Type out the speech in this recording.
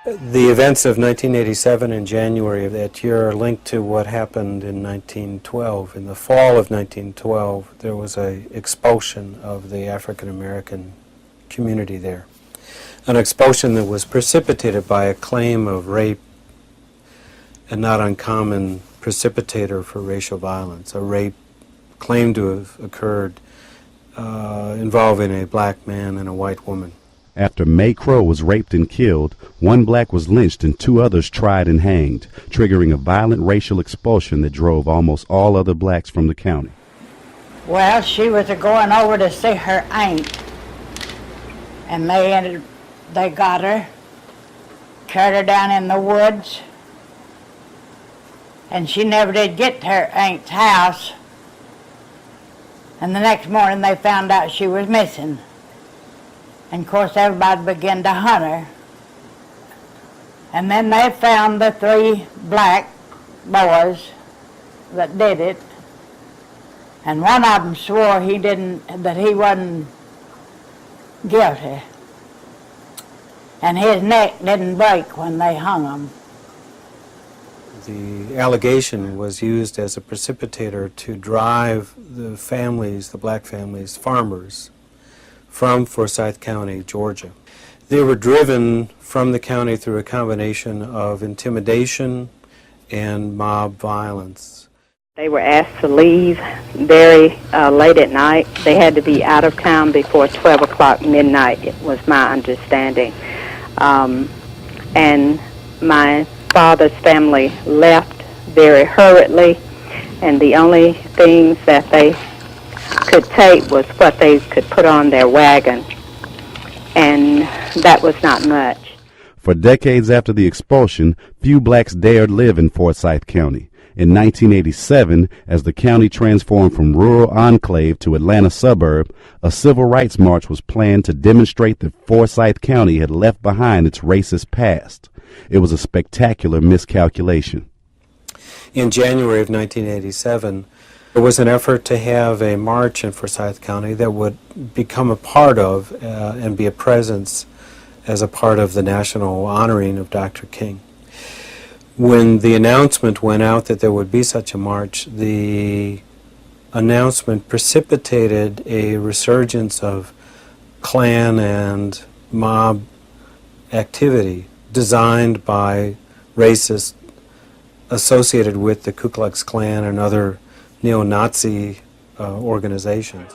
The events of 1987 in January of that year are linked to what happened in 1912. In the fall of 1912, there was an expulsion of the African American community there. An expulsion that was precipitated by a claim of rape, a not uncommon precipitator for racial violence, a rape claimed to have occurred involving a black man and a white woman. After May Crow was raped and killed, one black was lynched and two others tried and hanged, triggering a violent racial expulsion that drove almost all other blacks from the county. Well, she was going over to see her aunt, and they got her, carried her down in the woods, and she never did get to her aunt's house, and the next morning they found out she was missing. And of course everybody began to hunt her. And then they found the three black boys that did it. And one of them swore that he wasn't guilty. And his neck didn't break when they hung him. The allegation was used as a precipitator to drive the families, the black families, farmers, from Forsyth County, Georgia. They were driven from the county through a combination of intimidation and mob violence. They were asked to leave very late at night. They had to be out of town before 12 o'clock midnight, it was my understanding. And my father's family left very hurriedly, and the only things that they could take was what they could put on their wagon, and that was not much. For decades after the expulsion, few blacks dared live in Forsyth County. In 1987, as the county transformed from rural enclave to Atlanta suburb, a civil rights march was planned to demonstrate that Forsyth County had left behind its racist past. It was a spectacular miscalculation. In January of 1987, there was an effort to have a march in Forsyth County that would become a part of and be a presence as a part of the national honoring of Dr. King. When the announcement went out that there would be such a march, the announcement precipitated a resurgence of Klan and mob activity designed by racists associated with the Ku Klux Klan and other neo-Nazi organizations.